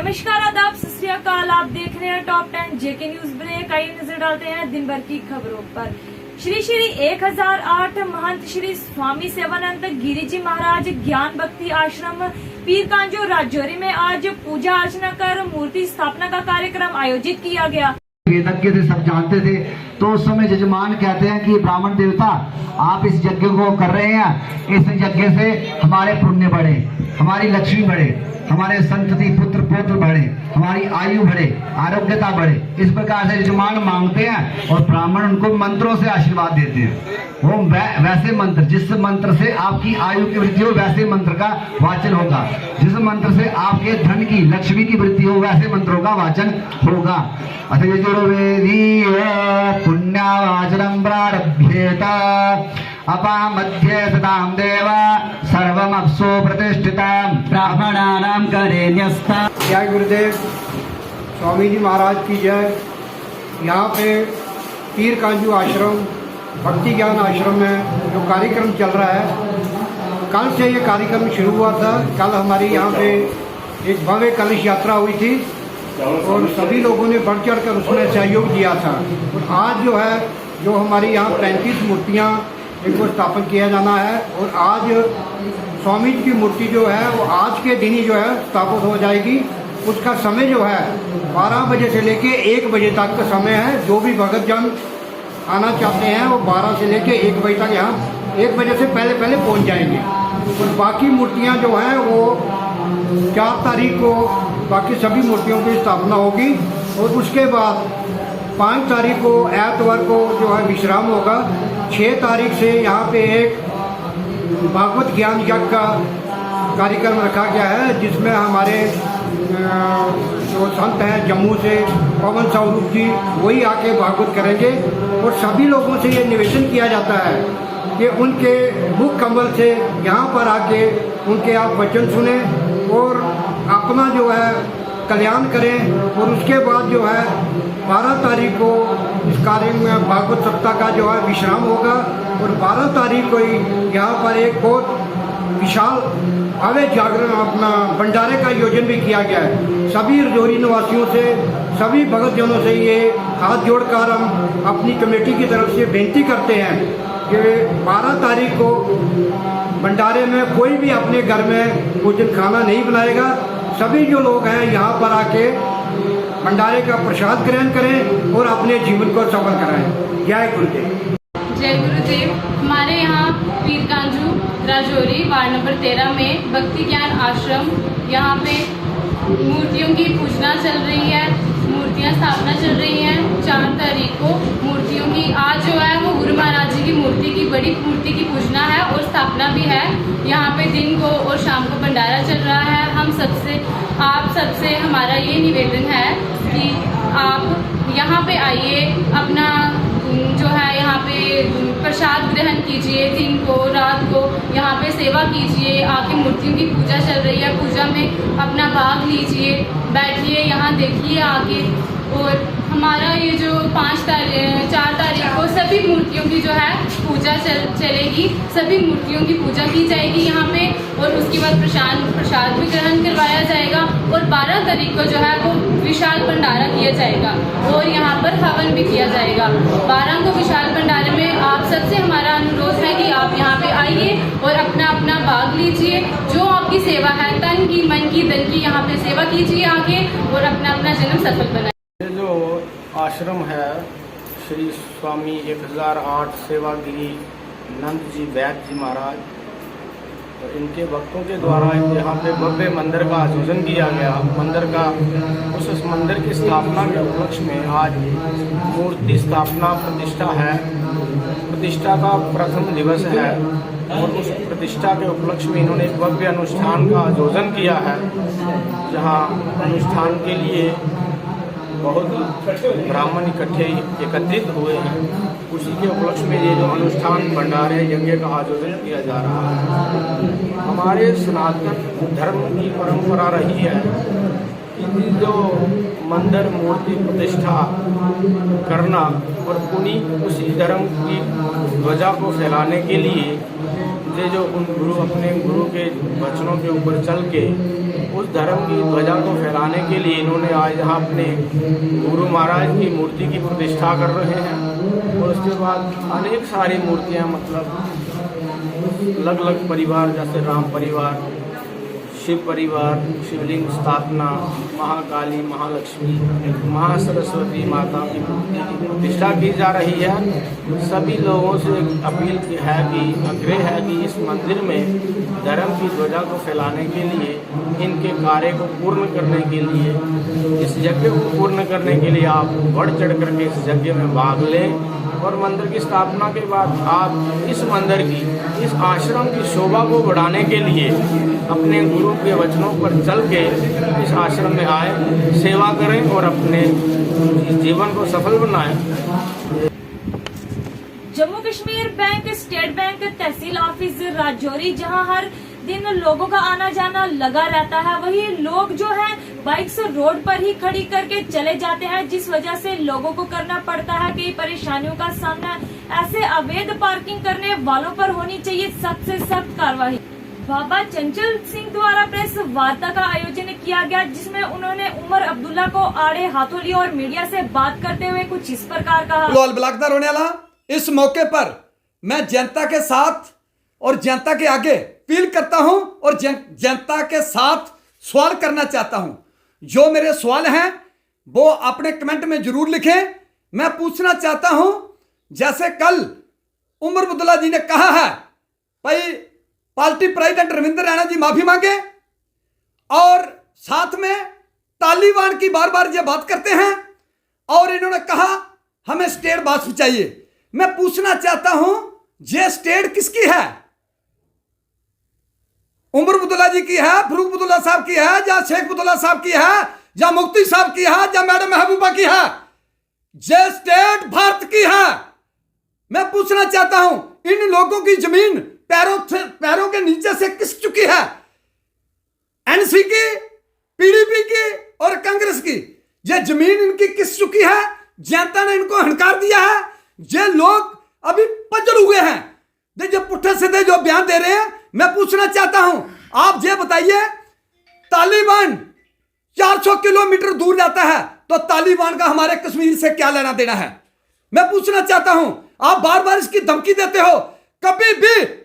नमस्कार, आदाब, सत श्री अकाल। आप देख रहे हैं टॉप 10 जेके न्यूज ब्रेक। आइए नजर डालते हैं दिन भर की खबरों पर। श्री श्री 1008 महंत श्री स्वामी सेवानंद गिरी जी महाराज ज्ञान भक्ति आश्रम पीरकांजो राजौरी में आज पूजा अर्चना कर मूर्ति स्थापना का कार्यक्रम आयोजित किया गया। वेदज्ञ थे, सब जानते थे। तो उस समय जजमान कहते हैं कि ब्राह्मण देवता आप इस यज्ञ को कर रहे हैं, इस यज्ञ से हमारे पुण्य बढ़े, हमारी लक्ष्मी बढ़े, हमारे संतति पुत्र पौत्र बढ़े, हमारी आयु बढ़े, आरोग्यता बढ़े। इस प्रकार से यजमान मांगते हैं और ब्राह्मण उनको मंत्रों से आशीर्वाद देते हैं। वो वैसे मंत्र, जिस मंत्र से आपकी आयु की वृद्धि हो वैसे मंत्र का वाचन होगा, जिस मंत्र से आपके धन की लक्ष्मी की वृद्धि हो वैसे मंत्रों का वाचन होगा। अथ यजुर्वेदीय पुण्यावाचनम प्रारभ्येत अपा मध्य सदाम देव सर्वमप्सु प्रतिष्ठितम् ब्राह्मणानां करेण्यस्ता। जय गुरुदेव, स्वामी जी महाराज की जय। यहाँ पे पीरकांजो आश्रम भक्ति ज्ञान आश्रम में जो कार्यक्रम चल रहा है, कल से ये कार्यक्रम शुरू हुआ था। कल हमारी यहाँ पे एक भव्य कलश यात्रा हुई थी और सभी लोगों ने बढ़ चढ़ कर उसमें सहयोग दिया था। और आज जो है, जो हमारी यहाँ 35 मूर्तियाँ इनको स्थापन किया जाना है और आज स्वामी जी की मूर्ति जो है वो आज के दिन ही जो है स्थापित हो जाएगी। उसका समय जो है 12 बजे से लेके 1 बजे तक का समय है। जो भी भगत जन आना चाहते हैं वो 12 से लेके 1 बजे तक यहाँ 1 बजे से पहले पहुँच जाएंगे। और बाकी मूर्तियाँ जो हैं वो 4 तारीख को बाकी सभी मूर्तियों की स्थापना होगी और उसके बाद 5 तारीख को एतवार को जो है विश्राम होगा। 6 तारीख से यहाँ पे एक भागवत ज्ञान यज्ञ का कार्यक्रम रखा गया है, जिसमें हमारे जो संत हैं जम्मू से पवन स्वरूप जी वही आके भागवत करेंगे। और सभी लोगों से ये निवेदन किया जाता है कि उनके मुख कमल से यहाँ पर आके उनके आप वचन सुने और अपना जो है कल्याण करें। और उसके बाद जो है 12 तारीख को इस कार्य में भागवत सप्ताह का जो है विश्राम होगा और 12 तारीख को ही यहाँ पर एक बहुत विशाल भव्य जागरण अपना भंडारे का आयोजन भी किया गया है। सभी राजौरी निवासियों से, सभी भगतजनों से ये हाथ जोड़कर हम अपनी कमेटी की तरफ से बेनती करते हैं कि 12 तारीख को भंडारे में कोई भी अपने घर में भोजन खाना नहीं बनाएगा। सभी जो लोग हैं यहाँ पर आके भंडारे का प्रसाद ग्रहण करें और अपने जीवन को सफल कराएं। जय गुरुदेव। जय गुरुदेव। हमारे यहाँ पीरकांजो राजौरी वार्ड नंबर 13 में भक्ति ज्ञान आश्रम, यहाँ पे मूर्तियों की पूजना चल रही है, मूर्तियाँ स्थापना चल रही हैं। 4 तारीख को मूर्तियों की आज जो है वो गुरु महाराज जी की मूर्ति की बड़ी मूर्ति की पूजना है और स्थापना भी है। यहाँ पे दिन को और शाम को भंडारा चल रहा है। आप सबसे हमारा ये निवेदन है कि आप यहाँ पे आइए, अपना जो है यहाँ पे प्रसाद ग्रहण कीजिए, दिन को रात को यहाँ पे सेवा कीजिए। आके मूर्तियों की पूजा चल रही है, पूजा में अपना भाग लीजिए, बैठिए, यहाँ देखिए आके। और हमारा ये जो 4 तारीख को सभी मूर्तियों की जो है पूजा चलेगी, सभी मूर्तियों की पूजा की जाएगी यहाँ पे और उसके बाद प्रसाद भी ग्रहण करवाया जाएगा। और 12 तारीख को जो है वो विशाल भंडारा किया जाएगा और यहाँ पर हवन भी किया जाएगा। 12 को विशाल भंडारे में आप सबसे हमारा अनुरोध है कि आप यहाँ पे आइए और अपना भाग लीजिए। जो आपकी सेवा है, तन की, मन की, धन की, यहाँ पे सेवा कीजिए आके और अपना जन्म सफल बनाए। ये जो आश्रम है श्री स्वामी 1008 सेवागिरी नंद जी वैद्य जी महाराज, तो इनके भक्तों के द्वारा यहाँ पे भव्य मंदिर का आयोजन किया गया। मंदिर का उस मंदिर की स्थापना के उपलक्ष्य में आज मूर्ति स्थापना प्रतिष्ठा है। प्रतिष्ठा का प्रथम दिवस है और उस प्रतिष्ठा के उपलक्ष्य में इन्होंने एक भव्य अनुष्ठान का आयोजन किया है, जहाँ अनुष्ठान के लिए बहुत ब्राह्मण एकत्रित हुए हैं। उसी के उपलक्ष्य में ये जो अनुष्ठान भंडारे यज्ञ का आयोजन किया जा रहा है। हमारे सनातन धर्म की परंपरा रही है कि जो मंदिर मूर्ति प्रतिष्ठा करना और उसी धर्म की ध्वजा को फैलाने के लिए ये जो उन गुरु अपने गुरु के वचनों के ऊपर चल के उस धर्म की ध्वजा को फैलाने के लिए इन्होंने आज यहाँ अपने गुरु महाराज की मूर्ति की प्रतिष्ठा कर रहे हैं। और उसके बाद अनेक सारी मूर्तियाँ, मतलब अलग अलग परिवार, जैसे राम परिवार, शिव परिवार, शिवलिंग स्थापना, महाकाली, महालक्ष्मी, महासरस्वती माता की मूर्ति की प्रतिष्ठा की जा रही है। सभी लोगों से अपील है कि आग्रह है कि इस मंदिर में धर्म की ध्वजा को फैलाने के लिए, इनके कार्य को पूर्ण करने के लिए, इस यज्ञ को पूर्ण करने के लिए आप बढ़ चढ़ करके इस यज्ञ में भाग लें। और मंदिर की स्थापना के बाद आप इस मंदिर की, इस आश्रम की शोभा को बढ़ाने के लिए अपने गुरु के वचनों पर चल के इस आश्रम में आए, सेवा करें और अपने जीवन को सफल बनाएं। Jammu Kashmir bank, state bank, तहसील ऑफिस राजौरी, जहां हर दिन लोगों का आना जाना लगा रहता है, वही लोग जो है बाइक्स रोड पर ही खड़ी करके चले जाते हैं, जिस वजह से लोगों को करना पड़ता है कई परेशानियों का सामना। ऐसे अवैध पार्किंग करने वालों पर होनी चाहिए सख्त से सख्त कार्रवाई। बाबा चंचल सिंह द्वारा प्रेस वार्ता का आयोजन किया गया, जिसमें उन्होंने उमर अब्दुल्ला को आड़े हाथों लिया और मीडिया से बात करते हुए कुछ इस प्रकार कहा। इस मौके पर मैं जनता के साथ और जनता के आगे अपील करता हूं और जनता के साथ सवाल करना चाहता हूं। जो मेरे सवाल हैं वो अपने कमेंट में जरूर लिखें। मैं पूछना चाहता हूं, जैसे कल उमर अब्दुल्ला जी ने कहा है, भाई पार्टी प्रेसिडेंट रविंद्र रैना जी माफी मांगे, और साथ में तालिबान की बार बार ये बात करते हैं, और इन्होंने कहा हमें स्टेट बस चाहिए। मैं पूछना चाहता हूं, ये स्टेट किसकी है? उमर अब्दुल्ला जी की है, फरूक अब्दुल्ला साहब की है, या शेख अब्दुल्ला साहब की है, या मुफ्ती साहब की है, या मैडम महबूबा की है? ये स्टेट भारत की है। मैं पूछना चाहता हूं, इन लोगों की जमीन पैरों के नीचे से किस चुकी है? एनसी की, पीडीपी की और कांग्रेस की। ये जमीन इनकी किस चुकी है? जनता ने इनको हनकार दिया है। ये लोग अभी पजड़ हुए हैं, जो पुट्ठे सीधे जो बयान दे रहे हैं। मैं पूछना चाहता हूं, आप ये बताइए, तालिबान 400 किलोमीटर दूर जाता है, तो तालिबान का हमारे कश्मीर से क्या लेना देना है? मैं पूछना चाहता हूं, आप बार बार इसकी धमकी देते हो। कभी भी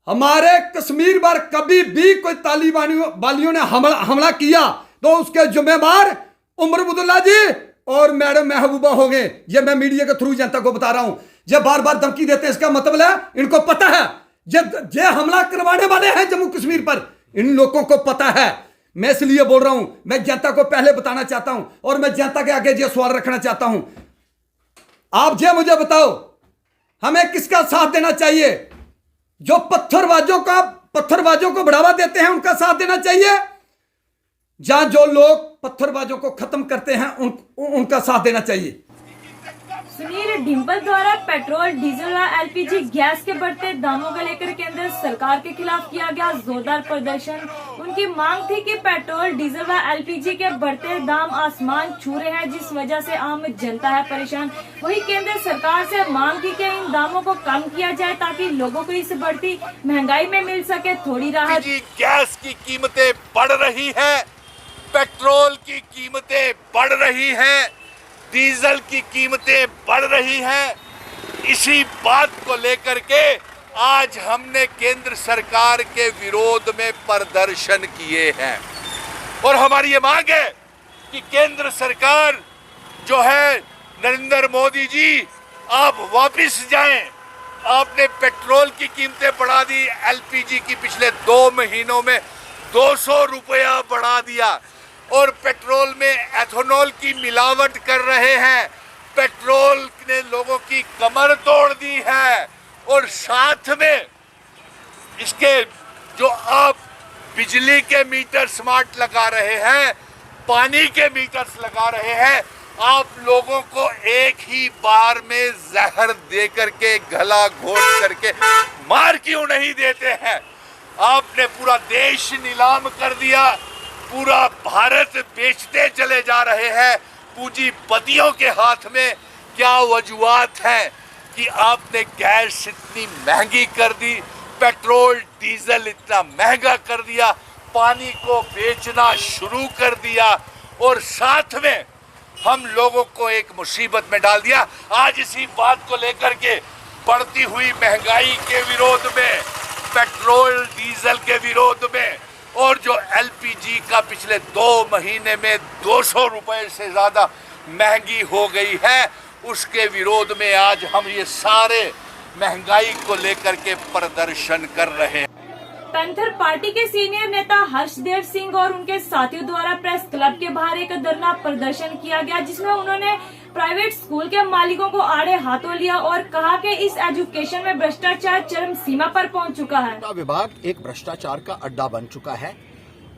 हमारे कश्मीर पर कभी भी कोई तालिबानी वालियों ने हमला किया तो उसके जिम्मेदार उमर अब्दुल्ला जी और मैडम महबूबा हो गए। ये मैं मीडिया के थ्रू जनता को बता रहा हूं। जब बार बार धमकी देते हैं, इसका मतलब है इनको पता है जे हमला करवाने वाले हैं जम्मू कश्मीर पर, इन लोगों को पता है। मैं इसलिए बोल रहा हूं, मैं जनता को पहले बताना चाहता हूं और मैं जनता के आगे ये सवाल रखना चाहता हूं। आप जे मुझे बताओ, हमें किसका साथ देना चाहिए? जो पत्थरबाजों को बढ़ावा देते हैं उनका साथ देना चाहिए, जहां जो लोग पत्थरबाजों को खत्म करते हैं उनका साथ देना चाहिए। सुनील डिम्पल द्वारा पेट्रोल, डीजल व एलपीजी गैस के बढ़ते दामों को लेकर केंद्र सरकार के खिलाफ किया गया जोरदार प्रदर्शन। उनकी मांग थी कि पेट्रोल, डीजल व एलपीजी के बढ़ते दाम आसमान छू रहे हैं, जिस वजह से आम जनता है परेशान। वही केंद्र सरकार से मांग की कि इन दामों को कम किया जाए ताकि लोगों को इस बढ़ती महंगाई में मिल सके थोड़ी राहत। गैस की कीमतें बढ़ रही है, पेट्रोल की कीमतें बढ़ रही हैं, डीजल की कीमतें बढ़ रही हैं। इसी बात को लेकर के आज हमने केंद्र सरकार के विरोध में प्रदर्शन किए हैं और हमारी ये मांग है कि केंद्र सरकार जो है, नरेंद्र मोदी जी, आप वापस जाएं। आपने पेट्रोल की कीमतें बढ़ा दी, एलपीजी की पिछले 2 महीनों में 200 रुपया बढ़ा दिया और पेट्रोल में एथेनॉल की मिलावट कर रहे हैं। पेट्रोल ने लोगों की कमर तोड़ दी है और साथ में इसके जो आप बिजली के मीटर स्मार्ट लगा रहे हैं, पानी के मीटर्स लगा रहे हैं, आप लोगों को एक ही बार में जहर दे करके, गला घोट करके मार क्यों नहीं देते हैं? आपने पूरा देश नीलाम कर दिया, पूरा भारत बेचते चले जा रहे हैं पूंजीपतियों के हाथ में। क्या वजूहात हैं कि आपने गैस इतनी महंगी कर दी, पेट्रोल डीजल इतना महंगा कर दिया, पानी को बेचना शुरू कर दिया और साथ में हम लोगों को एक मुसीबत में डाल दिया। आज इसी बात को लेकर के बढ़ती हुई महंगाई के विरोध में, पेट्रोल डीजल के विरोध में और जो एलपीजी का पिछले 2 महीने में 200 रुपए से ज्यादा महंगी हो गई है, उसके विरोध में आज हम ये सारे महंगाई को लेकर के प्रदर्शन कर रहे हैं। पैंथर पार्टी के सीनियर नेता हर्षदेव सिंह और उनके साथियों द्वारा प्रेस क्लब के बाहर एक धरना प्रदर्शन किया गया, जिसमें उन्होंने प्राइवेट स्कूल के मालिकों को आड़े हाथों लिया और कहा कि इस एजुकेशन में भ्रष्टाचार चरम सीमा पर पहुंच चुका है। विभाग एक भ्रष्टाचार का अड्डा बन चुका है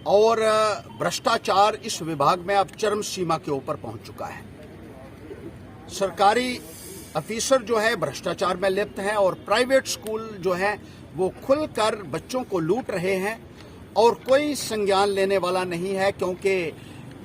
और भ्रष्टाचार इस विभाग में अब चरम सीमा के ऊपर पहुंच चुका है। सरकारी अफीसर जो है भ्रष्टाचार में लिप्त है और प्राइवेट स्कूल जो है वो खुलकर बच्चों को लूट रहे हैं और कोई संज्ञान लेने वाला नहीं है, क्योंकि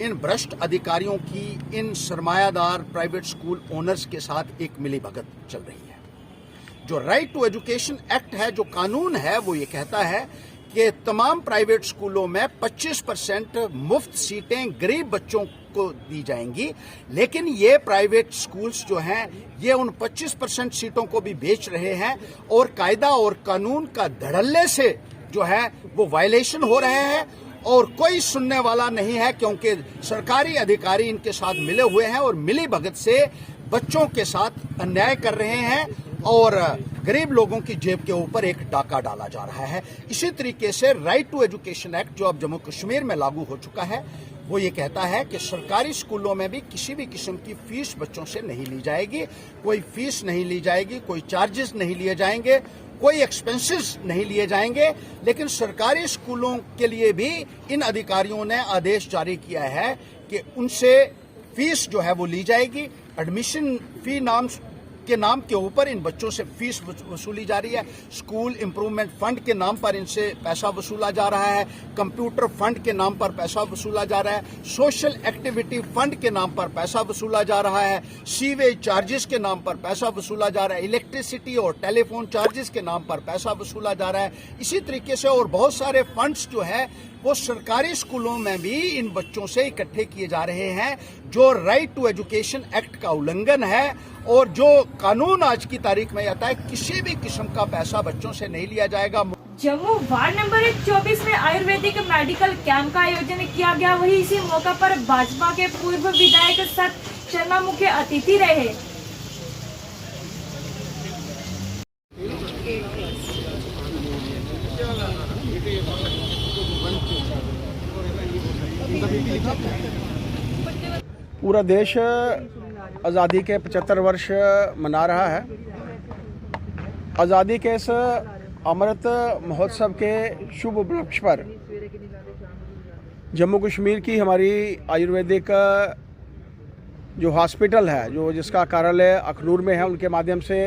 इन भ्रष्ट अधिकारियों की इन सरमायादार प्राइवेट स्कूल ओनर्स के साथ एक मिलीभगत चल रही है। जो राइट टू एजुकेशन एक्ट है, जो कानून है, वो ये कहता है कि तमाम प्राइवेट स्कूलों में 25% मुफ्त सीटें गरीब बच्चों को दी जाएंगी, लेकिन ये प्राइवेट स्कूल्स जो हैं ये उन 25% सीटों को भी बेच रहे हैं और कायदा और कानून का धड़ल्ले से जो है वो वायलेशन हो रहे हैं और कोई सुनने वाला नहीं है, क्योंकि सरकारी अधिकारी इनके साथ मिले हुए हैं और मिली भगत से बच्चों के साथ अन्याय कर रहे हैं और गरीब लोगों की जेब के ऊपर एक डाका डाला जा रहा है। इसी तरीके से राइट टू एजुकेशन एक्ट जो अब जम्मू कश्मीर में लागू हो चुका है, वो ये कहता है कि सरकारी स्कूलों में भी किसी भी किस्म की फीस बच्चों से नहीं ली जाएगी, कोई फीस नहीं ली जाएगी, कोई चार्जेस नहीं लिए जाएंगे, कोई एक्सपेंसेस नहीं लिए जाएंगे। लेकिन सरकारी स्कूलों के लिए भी इन अधिकारियों ने आदेश जारी किया है कि उनसे फीस जो है वो ली जाएगी। एडमिशन फी के नाम के ऊपर इन बच्चों से फीस वसूली जा रही है। स्कूल इम्प्रूवमेंट फंड के नाम पर इनसे पैसा वसूला जा रहा है, कंप्यूटर फंड के नाम पर पैसा वसूला जा रहा है, सोशल एक्टिविटी फंड के नाम पर पैसा वसूला जा रहा है, सीवेज चार्जेस के नाम पर पैसा वसूला जा रहा है, इलेक्ट्रिसिटी और टेलीफोन चार्जेस के नाम पर पैसा वसूला जा रहा है। इसी तरीके से और बहुत सारे फंड्स जो है वो सरकारी स्कूलों में भी इन बच्चों से इकट्ठे किए जा रहे हैं, जो राइट टू एजुकेशन एक्ट का उल्लंघन है और जो कानून आज की तारीख में आता है किसी भी किस्म का पैसा बच्चों से नहीं लिया जाएगा। जम्मू वार्ड नंबर 24 में आयुर्वेदिक मेडिकल कैंप का आयोजन किया गया। वहीं इसी मौका पर भाजपा के पूर्व विधायक सत शर्मा मुख्य अतिथि रहे। पूरा देश आज़ादी के 75 वर्ष मना रहा है। आज़ादी के इस अमृत महोत्सव के शुभ उपलक्ष्य पर जम्मू कश्मीर की हमारी आयुर्वेदिक जो हॉस्पिटल है, जो जिसका कार्यालय अखनूर में है, उनके माध्यम से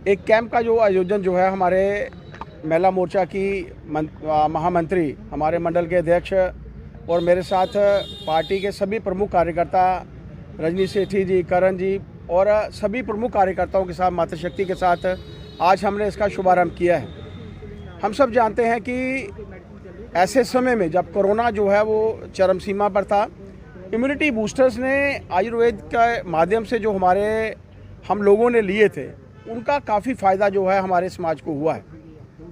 एक कैंप का जो आयोजन जो है हमारे महिला मोर्चा की महामंत्री, हमारे मंडल के अध्यक्ष और मेरे साथ पार्टी के सभी प्रमुख कार्यकर्ता रजनी सेठी जी, करण जी और सभी प्रमुख कार्यकर्ताओं के साथ, मातृशक्ति के साथ आज हमने इसका शुभारंभ किया है। हम सब जानते हैं कि ऐसे समय में जब कोरोना जो है वो चरम सीमा पर था, इम्यूनिटी बूस्टर्स ने आयुर्वेद के माध्यम से जो हमारे हम लोगों ने लिए थे, उनका काफ़ी फ़ायदा जो है हमारे समाज को हुआ है।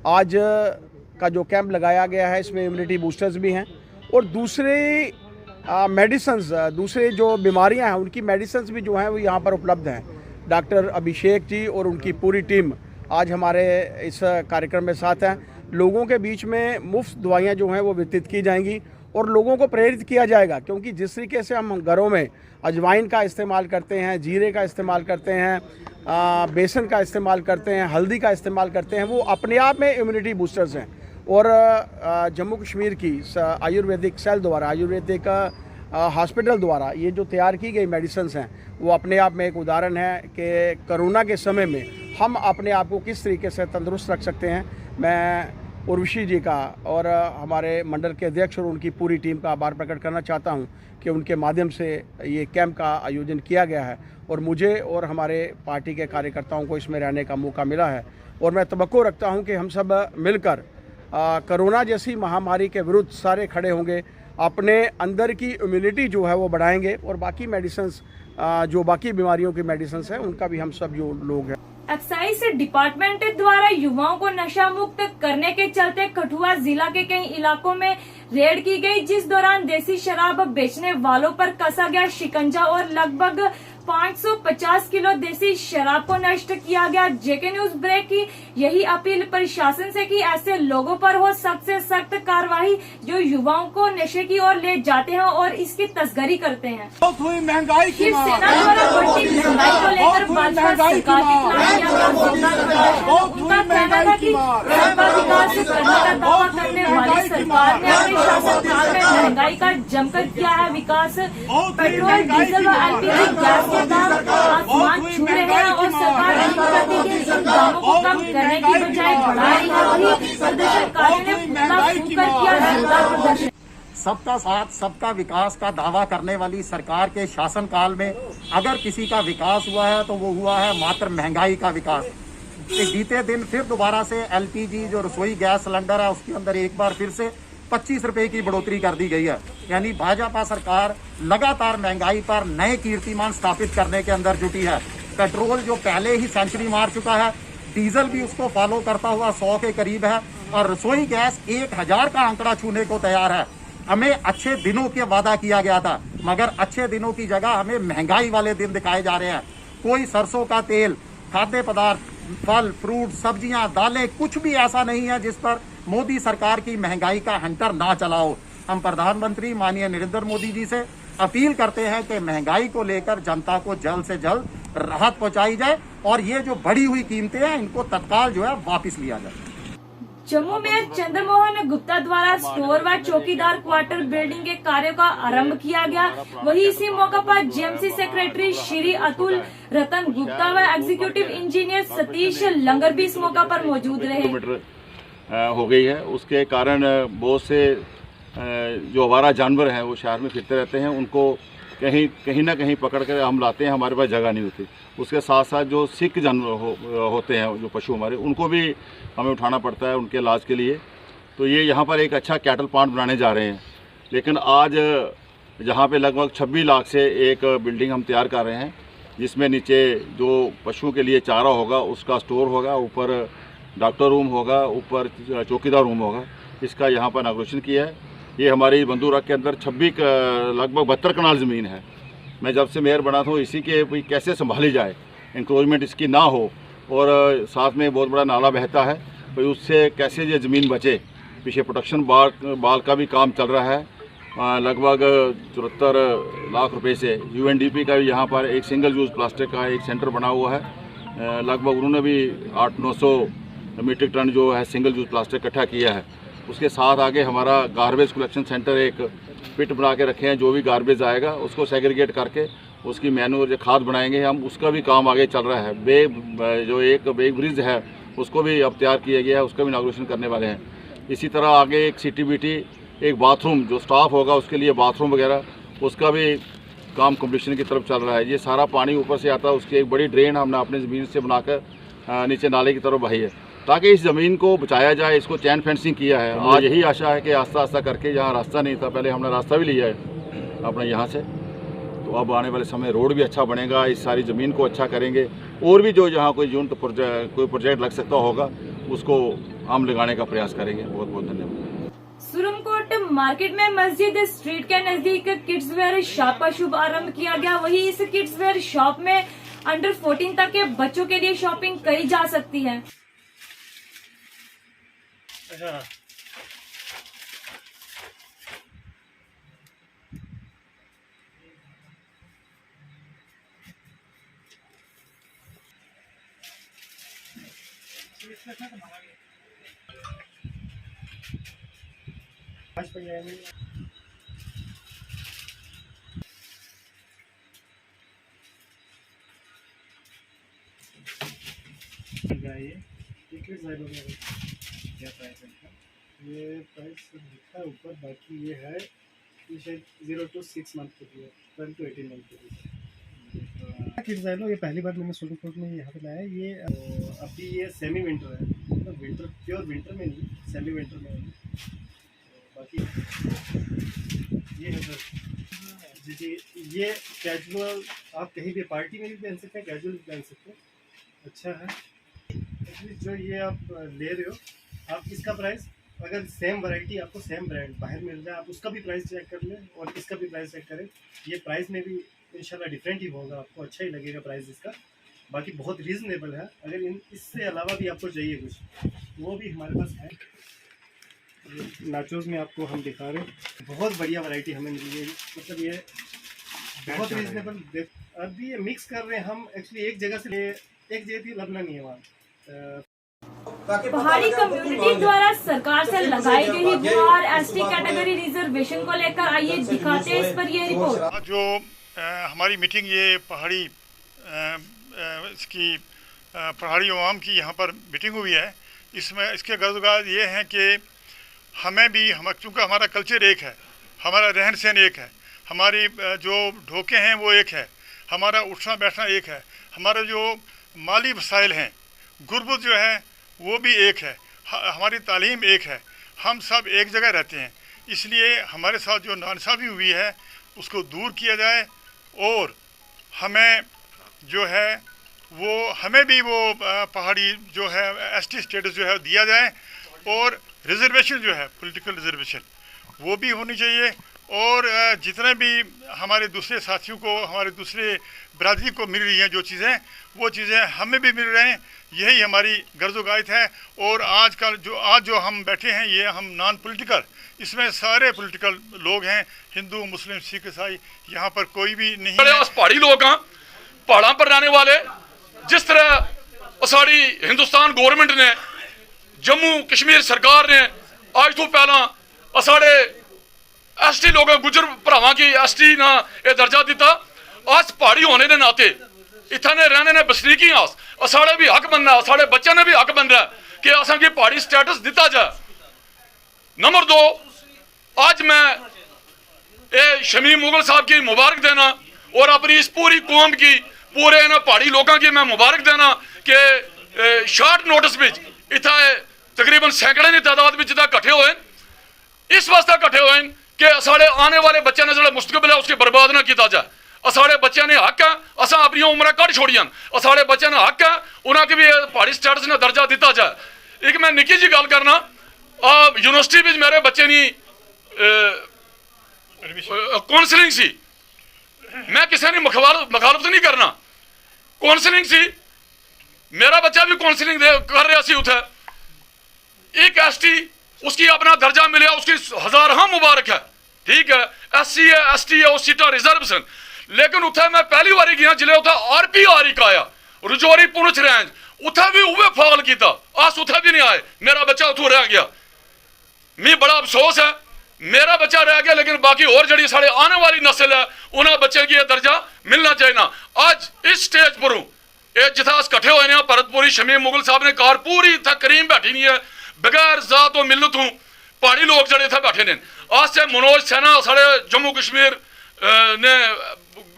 आज का जो कैंप लगाया गया है, इसमें इम्यूनिटी बूस्टर्स भी हैं और दूसरे मेडिसिन्स, दूसरे जो बीमारियां हैं उनकी मेडिसिन्स भी जो हैं वो यहाँ पर उपलब्ध हैं। डॉक्टर अभिषेक जी और उनकी पूरी टीम आज हमारे इस कार्यक्रम में साथ हैं। लोगों के बीच में मुफ्त दवाइयाँ जो हैं वो वितरित की जाएंगी और लोगों को प्रेरित किया जाएगा, क्योंकि जिस तरीके से हम घरों में अजवाइन का इस्तेमाल करते हैं, जीरे का इस्तेमाल करते हैं, बेसन का इस्तेमाल करते हैं, हल्दी का इस्तेमाल करते हैं, वो अपने आप में इम्यूनिटी बूस्टर्स हैं। और जम्मू कश्मीर की आयुर्वेदिक सेल द्वारा, आयुर्वेदिक हॉस्पिटल द्वारा ये जो तैयार की गई मेडिसिन्स हैं, वो अपने आप में एक उदाहरण है कि कोरोना के समय में हम अपने आप को किस तरीके से तंदुरुस्त रख सकते हैं। मैं उर्वशी जी का और हमारे मंडल के अध्यक्ष और उनकी पूरी टीम का आभार प्रकट करना चाहता हूं कि उनके माध्यम से ये कैंप का आयोजन किया गया है और मुझे और हमारे पार्टी के कार्यकर्ताओं को इसमें रहने का मौका मिला है। और मैं तवक्को रखता हूं कि हम सब मिलकर कोरोना जैसी महामारी के विरुद्ध सारे खड़े होंगे, अपने अंदर की इम्यूनिटी जो है वो बढ़ाएंगे और बाकी मेडिसिन्स जो बाकी बीमारियों की मेडिसिन्स हैं उनका भी हम सब जो लोग हैं। एक्साइज डिपार्टमेंट द्वारा युवाओं को नशा मुक्त करने के चलते कठुआ जिला के कई इलाकों में रेड की गई, जिस दौरान देसी शराब बेचने वालों पर कसा गया शिकंजा और लगभग 550 किलो देसी शराब को नष्ट किया गया। जेके न्यूज ब्रेक की यही अपील प्रशासन से कि ऐसे लोगों पर हो सख्त से सख्त कार्रवाई जो युवाओं को नशे की ओर ले जाते हैं और इसकी तस्करी करते हैं। महंगाई की शिवसेना द्वारा बढ़ती महंगाई को लेकर भाजपा सरकार के खिलाफ किया गया जोरदार प्रदर्शन। उनका कहना था कि सबका विकास करने का दावा करने वाली सरकार ने अपने शासनकाल में महंगाई का जमकर किया है विकास। पेट्रोल, डीजल व एलपीजी गैस के दाम आसमान छू रहे हैं और सरकार दिन प्रतिदिन इन दामों को कम करने की बजाय बढ़ा रही है। वही प्रदर्शनकारियों ने पुतला फूंककर किया जोरदार प्रदर्शन। सबका साथ सबका विकास का दावा करने वाली सरकार के शासनकाल में अगर किसी का विकास हुआ है तो वो हुआ है मात्र महंगाई का विकास। बीते दिन फिर दोबारा से एलपीजी जो रसोई गैस सिलेंडर है उसके अंदर एक बार फिर से 25 रुपए की बढ़ोतरी कर दी गई है। यानी भाजपा सरकार लगातार महंगाई पर नए कीर्तिमान स्थापित करने के अंदर जुटी है। पेट्रोल जो पहले ही सेंचुरी मार चुका है, डीजल भी उसको फॉलो करता हुआ 100 के करीब है और रसोई गैस 1000 का आंकड़ा छूने को तैयार है। हमें अच्छे दिनों के वादा किया गया था मगर अच्छे दिनों की जगह हमें महंगाई वाले दिन दिखाए जा रहे हैं। कोई सरसों का तेल, खाद्य पदार्थ, फल, फ्रूट, सब्जियां, दालें, कुछ भी ऐसा नहीं है जिस पर मोदी सरकार की महंगाई का हंटर ना चलाओ। हम प्रधानमंत्री माननीय नरेंद्र मोदी जी से अपील करते हैं कि महंगाई को लेकर जनता को जल्द से जल्द राहत पहुंचाई जाए और ये जो बढ़ी हुई कीमतें हैं इनको तत्काल जो है वापस लिया जाए। जम्मू में चंद्रमोहन गुप्ता द्वारा स्टोर व चौकीदार क्वार्टर बिल्डिंग के कार्यों का आरंभ किया गया। वहीं इसी मौके पर जेएमसी सेक्रेटरी श्री अतुल रतन गुप्ता व एग्जीक्यूटिव इंजीनियर सतीश लंगर भी इस मौके पर मौजूद रहे। हो गई है, उसके कारण बहुत से जो आवारा जानवर हैं वो शहर में फिरते रहते हैं, उनको कहीं ना कहीं पकड़ कर हम लाते हैं, हमारे पास जगह नहीं होती। उसके साथ साथ जो सिक जानवर होते हैं, जो पशु हमारे, उनको भी हमें उठाना पड़ता है उनके इलाज के लिए। तो ये यहाँ पर एक अच्छा कैटल प्लांट बनाने जा रहे हैं, लेकिन आज जहाँ पे लगभग 26 लाख से एक बिल्डिंग हम तैयार कर रहे हैं, जिसमें नीचे जो पशुओं के लिए चारा होगा उसका स्टोर होगा, ऊपर डॉक्टर रूम होगा, ऊपर चौकीदार रूम होगा। इसका यहाँ पर इनॉग्रेशन किया है। ये हमारी बंदूरख के अंदर 26 लगभग 72 कनाल ज़मीन है। मैं जब से मेयर बना था इसी के भाई कैसे संभाली जाए, इंक्रोचमेंट इसकी ना हो, और साथ में बहुत बड़ा नाला बहता है, तो उससे कैसे ये ज़मीन बचे। पीछे प्रोटेक्शन बाल का भी काम चल रहा है, लगभग 74 लाख रुपए से। यूएनडीपी का भी यहाँ पर एक सिंगल यूज़ प्लास्टिक का एक सेंटर बना हुआ है, लगभग उन्होंने भी 800-900 मीट्रिक टन जो है सिंगल यूज़ प्लास्टिक इकट्ठा किया है। उसके साथ आगे हमारा गार्बेज कलेक्शन सेंटर एक पिट बना के रखे हैं, जो भी गार्बेज आएगा उसको सेग्रीगेट करके उसकी मैन्योर खाद बनाएंगे हम, उसका भी काम आगे चल रहा है। जो एक बेग ब्रिज है उसको भी अब तैयार किया गया है, उसका भी इनॉग्रेशन करने वाले हैं। इसी तरह आगे एक CTBT, एक बाथरूम जो स्टाफ होगा उसके लिए बाथरूम वगैरह, उसका भी काम कम्प्लीशन की तरफ चल रहा है। ये सारा पानी ऊपर से आता है, उसकी एक बड़ी ड्रेन हमने अपनी ज़मीन से बनाकर नीचे नाले की तरफ बहाई है, ताकि इस ज़मीन को बचाया जाए। इसको चैन फेंसिंग किया है। आज यही आशा है कि आस्ता आस्ता करके, यहाँ रास्ता नहीं था पहले, हमने रास्ता भी लिया है अपने यहाँ से, तो अब आने वाले समय रोड भी अच्छा बनेगा, इस सारी ज़मीन को अच्छा करेंगे, और भी जो जहाँ कोई यूनिट कोई प्रोजेक्ट लग सकता होगा उसको हम लगाने का प्रयास करेंगे। बहुत बहुत धन्यवाद। सुरमकोट मार्केट में मस्जिद स्ट्रीट के नजदीक किड्स वेयर शॉप का शुभ आरंभ किया गया। वहीं इस किड्स वेयर शॉप में अंडर 14 तक के बच्चों के लिए शॉपिंग करी जा सकती है। क्या प्राइस है इनका? ये प्राइस लिखा है ऊपर, बाकी ये है ये शायद 0 to 6 मंथ के लिए, 12 to 18 मंथ के लिए। किड्स है लो, ये पहली बार मैंने सुल्तानपुर में यहाँ पे लाया। ये अभी ये सेमी विंटर है, मतलब विंटर प्योर विंटर में नहीं, सेमी विंटर में है। बाकी ये है सर जी, ये कैजुअल आप कहीं भी पार्टी में भी पहन सकते हैं, कैजुअल भी पहन सकते हैं, अच्छा है। एक्चुअली जो ये आप ले रहे हो, आप इसका प्राइस अगर सेम वैरायटी आपको सेम ब्रांड बाहर मिल जाए, आप उसका भी प्राइस चेक कर लें और इसका भी प्राइस चेक करें। ये प्राइस में भी इंशाल्लाह डिफरेंट ही होगा, आपको अच्छा ही लगेगा प्राइस इसका। बाकी बहुत रीज़नेबल है। अगर इससे अलावा भी आपको चाहिए कुछ, वो भी हमारे पास है। नाचोस में आपको हम दिखा रहे हैं, बहुत बढ़िया वैरायटी हमें मिली है। मतलब ये बहुत रीज़नेबल। अभी ये मिक्स कर रहे हैं हम, एक्चुअली एक जगह थी, लबना नहीं है वहाँ। पहाड़ी कम्युनिटी द्वारा सरकार से लगाई गई गुहार एसटी कैटेगरी रिजर्वेशन को लेकर आइए दिखाते हैं इस पर ये रिपोर्ट। जो हमारी मीटिंग ये पहाड़ी इसकी पहाड़ी अवाम की यहाँ पर मीटिंग हुई है, इसमें इसके गर्दगार ये हैं कि हमें भी चूँकि हमारा कल्चर एक है, हमारा रहन सहन एक है, हमारी जो ढोके हैं वो एक है, हमारा उठना बैठना एक है, हमारे जो माली वसाइल हैं, गुर्बत जो है वो भी एक है, हमारी तालीम एक है, हम सब एक जगह रहते हैं। इसलिए हमारे साथ जो नाइंसाफ़ी हुई है उसको दूर किया जाए और हमें जो है वो हमें भी वो पहाड़ी जो है एसटी स्टेटस जो है दिया जाए और रिजर्वेशन जो है पॉलिटिकल रिजर्वेशन वो भी होनी चाहिए। और जितने भी हमारे दूसरे साथियों को, हमारे दूसरे बरादरी को मिल रही हैं जो चीज़ें, वो चीज़ें हमें भी मिल रहे हैं। यही हमारी गर्ज़ो-गायत है। और आज जो हम बैठे हैं ये हम नॉन पॉलिटिकल, इसमें सारे पॉलिटिकल लोग हैं, हिंदू, मुस्लिम, सिख, ईसाई, यहाँ पर कोई भी नहीं है। पहाड़ी लोग हैं, पहाड़ों पर रहने वाले, जिस तरह साड़ी हिंदुस्तान गवर्नमेंट ने, जम्मू कश्मीर सरकार ने आज तो पहला साढ़े एसटी लोग गुजर भरावां की एसटी ना ये दर्जा दिता। अस पहाड़ी होने के नाते इतने रहने ने बसनीकी आस साढ़े भी हक बनना, साढ़े बच्चों ने भी हक बनना कि असा की पहाड़ी स्टेटस दिता जाए। नंबर 2, आज मैं ये शमी मुगल साहब की मुबारक देना और अपनी इस पूरी कौम की, पूरे ना पहाड़ी लोगों की मैं मुबारक देना कि शॉर्ट नोटिस में इतना तकरीबन सैकड़े की तादाद में जितना कट्ठे हुए, इस वास्ते कट्ठे हुए कि साढ़े आने वाले बच्चों ने जो मुस्तकबिल है उसकी बर्बाद ना किया जाए। साढ़े बच्चों ने हक है, असा अपनी उम्र कट छोड़ियां, साढ़े बच्चों ने हक है उन्होंने भी पहाड़ी स्टेटस ने दर्जा दिता जाए। एक मैं निकी जी गल करना, यूनिवर्सिटी में मेरे बच्चे ने काउंसलिंग सी, मैं किसी ने मुखालफत नहीं करना, काउंसलिंग सी, मेरा बच्चा भी काउंसलिंग कर रहा सी। उठे एक एसटी उसकी अपना दर्जा मिले, उसकी हजारां मुबारक है, ठीक है। एससी है, एसटी है, उस सीटा रिजर्वेशन। लेकिन उठे मैं पहली बारी गया जिले उठे RPR का आया, रजौरी पुंछ रेंज, उठे भी उवे फाल किया, अस उठे भी नहीं आए, मेरा बच्चा उठू रह गया। मैं बड़ा अफसोस है, मेरा बच्चा रह गया, लेकिन बाकी और जड़ी साढ़े आने वाली नस्ल है उन्होंने बच्चे की दर्जा मिलना चाहिए ना। आज इस स्टेज पर जिथे अस कट्ठे हुए हैं, भरतपुरी शमी मुगल साहब ने कार पूरी इतना करीम बैठी नहीं है, बगैर जात और मिलत हूँ पहाड़ी लोग जड़े इतने बैठे ने। आज से मनोज सैना साढ़े जम्मू कश्मीर ने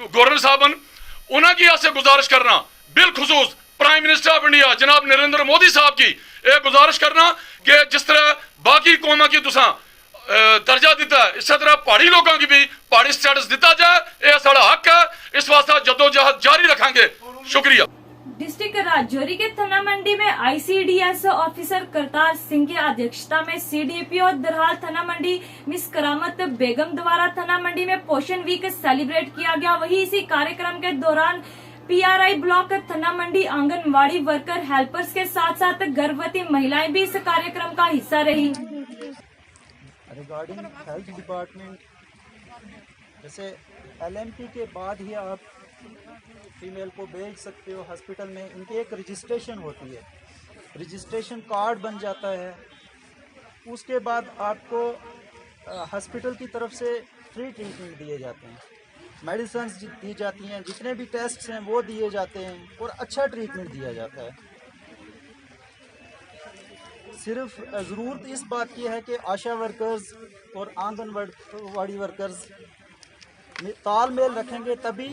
गवर्नर साहब उन्होंने आज से गुजारिश करना, बिलखुसूस प्राइम मिनिस्टर ऑफ इंडिया जनाब नरेंद्र मोदी साहब की एक गुजारिश करना कि जिस तरह बाकी कौमां की तुसा दर्जा दिता है, इस तरह पहाड़ी लोगों की भी पहाड़ी स्टेटस दिता जाए, यह साड़ा हक है। इस वास्ते जद्दोजहद जारी रखेंगे। शुक्रिया। डिस्ट्रिक्ट राजौरी के थाना मंडी में ICDS ऑफिसर करतार सिंह की अध्यक्षता में CDPO दरहाल थाना मंडी मिस करामत बेगम द्वारा थाना मंडी में पोषण वीक सेलिब्रेट किया गया। वहीं इसी कार्यक्रम के दौरान PRI ब्लॉक थाना मंडी आंगनवाड़ी वर्कर हेल्पर्स के साथ साथ गर्भवती महिलाएं भी इस कार्यक्रम का हिस्सा रही। रिगार्डिंग हेल्थ डिपार्टमेंट, जैसे LMP के बाद ही आप फीमेल को भेज सकते हो हॉस्पिटल में, इनकी एक रजिस्ट्रेशन होती है, रजिस्ट्रेशन कार्ड बन जाता है। उसके बाद आपको हॉस्पिटल की तरफ से फ्री ट्रीटमेंट दिए जाते हैं, मेडिसिन दी जाती हैं, जितने भी टेस्ट हैं वो दिए जाते हैं और अच्छा ट्रीटमेंट दिया जाता है। सिर्फ ज़रूरत इस बात की है कि आशा वर्कर्स और आंगनवाड़ी वर्कर्स तालमेल रखेंगे तभी।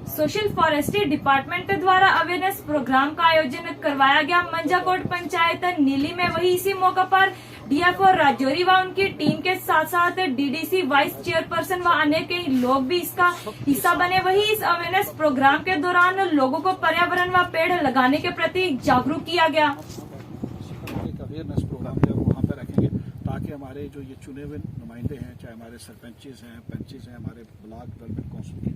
सोशल फॉरेस्ट्री डिपार्टमेंट द्वारा अवेयरनेस प्रोग्राम का आयोजन करवाया गया मंजाकोट पंचायत नीली में। वही इसी मौके पर डीएफओ राजौरी व उनकी टीम के साथ साथ डीडीसी वाइस चेयरपर्सन व अन्य कई लोग भी इसका हिस्सा बने। वही इस अवेयरनेस प्रोग्राम के दौरान लोगों को पर्यावरण व पेड़ लगाने के प्रति जागरूक किया गया। एक अवेयरनेस प्रोग्राम जो वहाँ पे रखेंगे ताकि हमारे जो ये चुने हुए नुमाइंदे हैं, चाहे हमारे सरपंचेस हैं, पंचेस हैं, हमारे ब्लॉक डेवलपमेंट काउंसिल के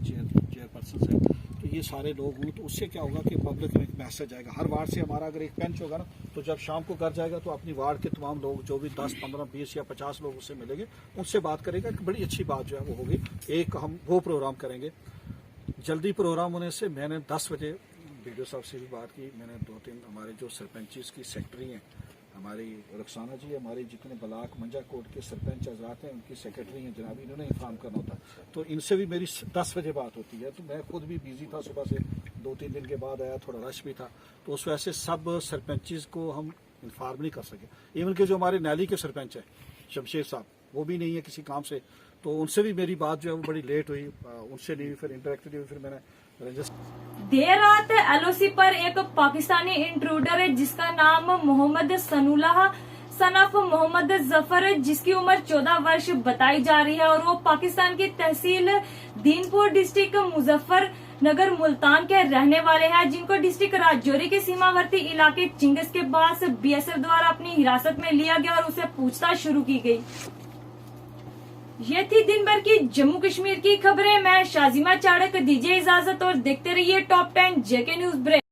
चेयरपर्सन हैं, तो ये सारे लोग हों तो उससे क्या होगा कि पब्लिक में एक मैसेज आएगा। हर वार्ड से हमारा अगर एक बेंच होगा ना, तो जब शाम को घर जाएगा तो अपनी वार्ड के तमाम लोग जो भी 10, 15, 20 या 50 लोग उससे मिलेंगे, उनसे बात करेगा कि बड़ी अच्छी बात जो है वो होगी। एक हम वो प्रोग्राम करेंगे। जल्दी प्रोग्राम होने से मैंने 10 बजे वीडियो साहब से भी बात की। मैंने 2-3 हमारे जो सरपंचेस की सेक्रेटरी हैं, हमारी रक्साना जी, हमारे जितने ब्लॉक मंजाकोट के सरपंच हजरात हैं उनकी सेक्रेटरी हैं जनाबी, इन्होंने इन्फॉर्म करना होता है। तो इनसे भी मेरी 10 बजे बात होती है। तो मैं खुद भी बिजी था, सुबह से 2-3 दिन के बाद आया, थोड़ा रश भी था, तो उस वजह से सब सरपंचेस को हम इन्फॉर्म नहीं कर सके। इवन के जो हमारे नैली के सरपंच हैं शमशेर साहब, वो भी नहीं है किसी काम से, तो उनसे भी मेरी बात जो है वो बड़ी लेट हुई, उनसे नहीं हुई, फिर इंटरेक्टेड हुई, फिर मैंने देर रात एलओसी पर एक पाकिस्तानी इंट्रूडर है जिसका नाम मोहम्मद सनुल्लाह सन ऑफ मोहम्मद जफर है, जिसकी उम्र 14 वर्ष बताई जा रही है और वो पाकिस्तान की तहसील दीनपुर डिस्ट्रिक्ट मुजफ्फरनगर मुल्तान के रहने वाले हैं, जिनको डिस्ट्रिक्ट राजौरी के सीमावर्ती इलाके चिंगस के पास बीएसएफ द्वारा अपनी हिरासत में लिया गया और उसे पूछताछ शुरू की गई। ये थी दिन भर की जम्मू कश्मीर की खबरें। मैं शाजिमा चाड़क, दीजिए इजाजत और देखते रहिए टॉप 10 जेके न्यूज ब्रेक।